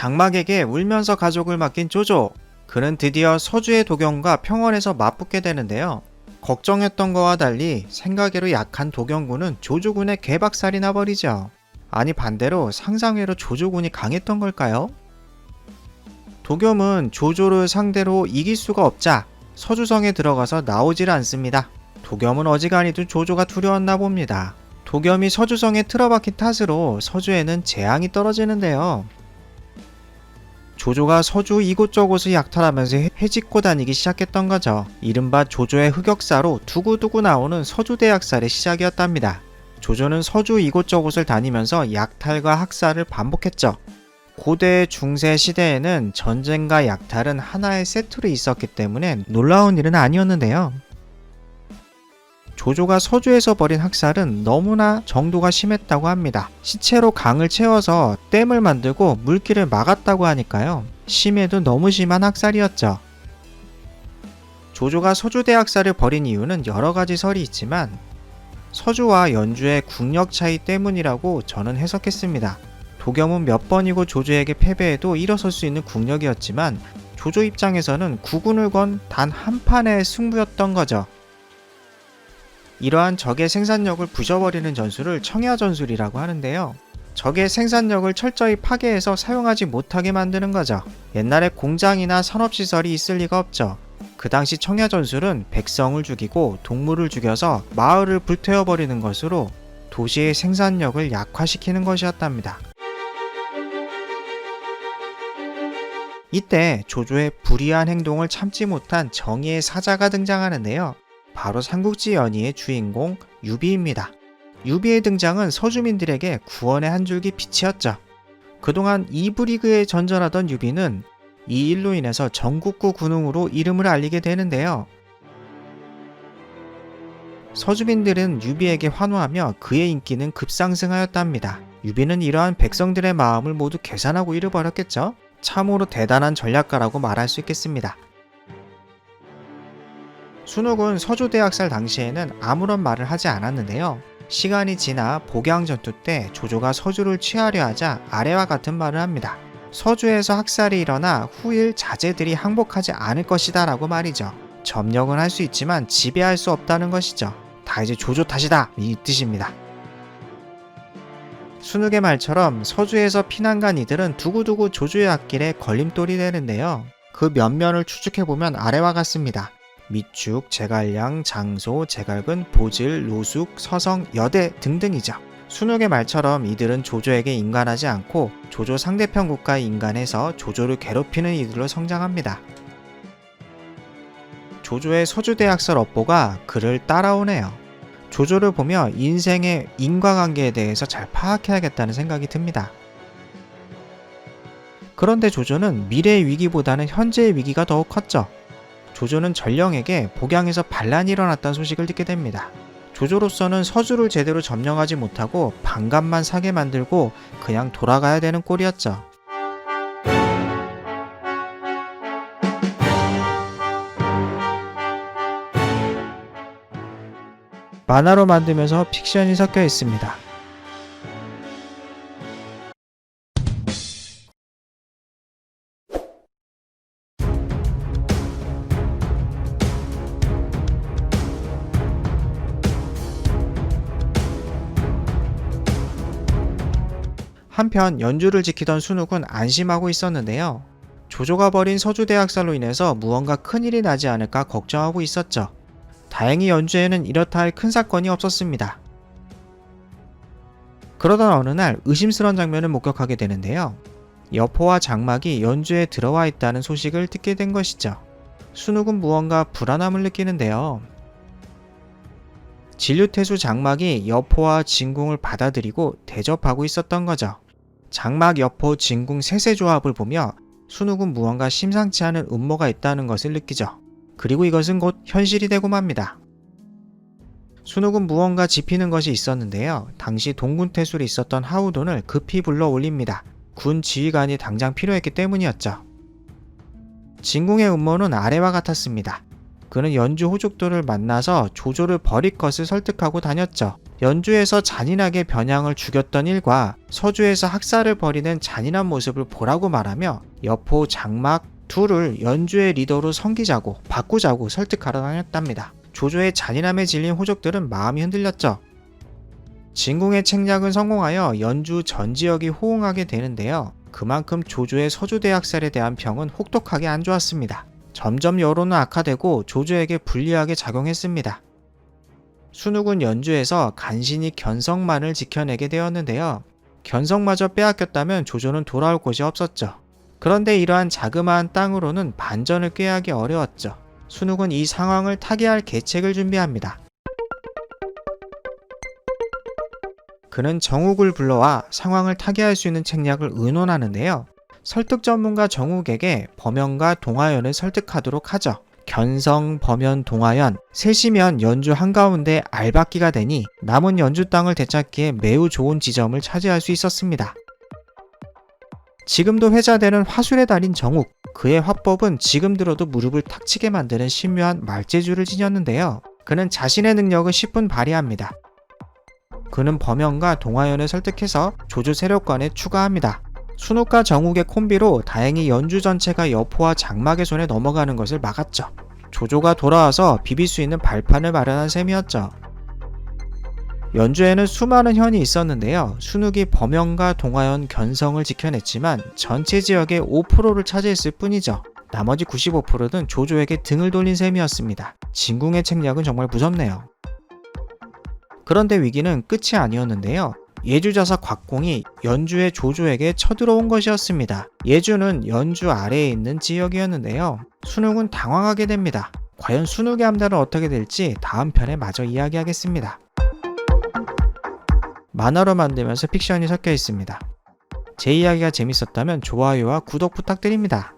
장막에게 울면서 가족을 맡긴 조조. 그는 드디어 서주의 도경과 평원에서 맞붙게 되는데요. 걱정했던 거와 달리 생각외로 약한 도경군은 조조군의 개박살이 나버리죠. 아니 반대로 상상외로 조조군이 강했던 걸까요? 도겸은 조조를 상대로 이길 수가 없자 서주성에 들어가서 나오질 않습니다. 도겸은 어지간히도 조조가 두려웠나 봅니다. 도겸이 서주성에 틀어박힌 탓으로 서주에는 재앙이 떨어지는데요. 조조가 서주 이곳저곳을 약탈하면서 해집고 다니기 시작했던 거죠. 이른바 조조의 흑역사로 두고두고 나오는 서주대학살의 시작이었답니다. 조조는 서주 이곳저곳을 다니면서 약탈과 학살을 반복했죠. 고대 중세 시대에는 전쟁과 약탈은 하나의 세트로 있었기 때문에 놀라운 일은 아니었는데요. 조조가 서주에서 벌인 학살은 너무나 정도가 심했다고 합니다. 시체로 강을 채워서 댐을 만들고 물길을 막았다고 하니까요. 심해도 너무 심한 학살이었죠. 조조가 서주대 학살을 벌인 이유는 여러 가지 설이 있지만 서주와 연주의 국력 차이 때문이라고 저는 해석했습니다. 도겸은 몇 번이고 조조에게 패배해도 일어설 수 있는 국력이었지만 조조 입장에서는 국군을 건 단 한 판의 승부였던 거죠. 이러한 적의 생산력을 부셔버리는 전술을 청야전술이라고 하는데요. 적의 생산력을 철저히 파괴해서 사용하지 못하게 만드는 거죠. 옛날에 공장이나 산업시설이 있을 리가 없죠. 그 당시 청야전술은 백성을 죽이고 동물을 죽여서 마을을 불태워버리는 것으로 도시의 생산력을 약화시키는 것이었답니다. 이때 조조의 불의한 행동을 참지 못한 정의의 사자가 등장하는데요. 바로 삼국지 연의의 주인공 유비입니다. 유비의 등장은 서주민들에게 구원의 한 줄기 빛이었죠. 그동안 이브리그에 전전하던 유비는 이 일로 인해서 전국구 군웅으로 이름을 알리게 되는데요. 서주민들은 유비에게 환호하며 그의 인기는 급상승하였답니다. 유비는 이러한 백성들의 마음을 모두 계산하고 잃어버렸겠죠? 참으로 대단한 전략가라고 말할 수 있겠습니다. 순욱은 서주대학살 당시에는 아무런 말을 하지 않았는데요. 시간이 지나 복양전투 때 조조가 서주를 취하려 하자 아래와 같은 말을 합니다. 서주에서 학살이 일어나 후일 자제들이 항복하지 않을 것이다 라고 말이죠. 점령은 할 수 있지만 지배할 수 없다는 것이죠. 다 이제 조조 탓이다 이 뜻입니다. 순욱의 말처럼 서주에서 피난 간 이들은 두고두고 조조의 앞길에 걸림돌이 되는데요. 그 면면을 추측해보면 아래와 같습니다. 미축, 제갈량, 장소, 제갈근, 보질, 로숙, 서성, 여대 등등이죠. 순욱의 말처럼 이들은 조조에게 인간하지 않고 조조 상대편 국가에 인간해서 조조를 괴롭히는 이들로 성장합니다. 조조의 서주대학살 업보가 그를 따라오네요. 조조를 보며 인생의 인과관계에 대해서 잘 파악해야겠다는 생각이 듭니다. 그런데 조조는 미래의 위기보다는 현재의 위기가 더욱 컸죠. 조조는 전령에게 복양에서 반란이 일어났다는 소식을 듣게 됩니다. 조조로서는 서주를 제대로 점령하지 못하고 반갑만 사게 만들고 그냥 돌아가야 되는 꼴이었죠. 만화로 만들면서 픽션이 섞여 있습니다. 한편 연주를 지키던 순욱은 안심하고 있었는데요. 조조가 벌인 서주대학살로 인해서 무언가 큰일이 나지 않을까 걱정하고 있었죠. 다행히 연주에는 이렇다 할 큰 사건이 없었습니다. 그러던 어느 날 의심스러운 장면을 목격하게 되는데요. 여포와 장막이 연주에 들어와 있다는 소식을 듣게 된 것이죠. 순욱은 무언가 불안함을 느끼는데요. 진류태수 장막이 여포와 진궁을 받아들이고 대접하고 있었던 거죠. 장막, 여포, 진궁 셋의 조합을 보며 순욱은 무언가 심상치 않은 음모가 있다는 것을 느끼죠. 그리고 이것은 곧 현실이 되고 맙니다. 순욱은 무언가 짚히는 것이 있었는데요. 당시 동군태술에 있었던 하우돈을 급히 불러 올립니다. 군 지휘관이 당장 필요했기 때문이었죠. 진궁의 음모는 아래와 같았습니다. 그는 연주 호족들을 만나서 조조를 버릴 것을 설득하고 다녔죠. 연주에서 잔인하게 변양을 죽였던 일과 서주에서 학살을 벌이는 잔인한 모습을 보라고 말하며 여포, 장막 둘을 연주의 리더로 섬기자고 바꾸자고 설득하러 다녔답니다. 조조의 잔인함에 질린 호족들은 마음이 흔들렸죠. 진궁의 책략은 성공하여 연주 전 지역이 호응하게 되는데요. 그만큼 조조의 서주대 학살에 대한 평은 혹독하게 안 좋았습니다. 점점 여론은 악화되고 조조에게 불리하게 작용했습니다. 순욱은 연주에서 간신히 견성만을 지켜내게 되었는데요. 견성마저 빼앗겼다면 조조는 돌아올 곳이 없었죠. 그런데 이러한 자그마한 땅으로는 반전을 꾀하기 어려웠죠. 순욱은 이 상황을 타개할 계책을 준비합니다. 그는 정욱을 불러와 상황을 타개할 수 있는 책략을 의논하는데요. 설득 전문가 정욱에게 범연과 동화연을 설득하도록 하죠. 견성, 범연, 동화연 셋이면 연주 한가운데 알박기가 되니 남은 연주 땅을 되찾기에 매우 좋은 지점을 차지할 수 있었습니다. 지금도 회자되는 화술의 달인 정욱, 그의 화법은 지금 들어도 무릎을 탁 치게 만드는 신묘한 말재주를 지녔는데요. 그는 자신의 능력을 10분 발휘합니다. 그는 범연과 동화연을 설득해서 조조 세력관에 추가합니다. 순욱과 정욱의 콤비로 다행히 연주 전체가 여포와 장막의 손에 넘어가는 것을 막았죠. 조조가 돌아와서 비빌 수 있는 발판을 마련한 셈이었죠. 연주에는 수많은 현이 있었는데요. 순욱이 범연과 동화연 견성을 지켜냈지만 전체 지역의 5%를 차지했을 뿐이죠. 나머지 95%는 조조에게 등을 돌린 셈이었습니다. 진궁의 책략은 정말 무섭네요. 그런데 위기는 끝이 아니었는데요. 예주자사 곽공이 연주의 조조에게 쳐들어온 것이었습니다. 예주는 연주 아래에 있는 지역이었는데요. 순욱은 당황하게 됩니다. 과연 순욱의 함대는 어떻게 될지 다음 편에 마저 이야기하겠습니다. 만화로 만들면서 픽션이 섞여 있습니다. 제 이야기가 재밌었다면 좋아요와 구독 부탁드립니다.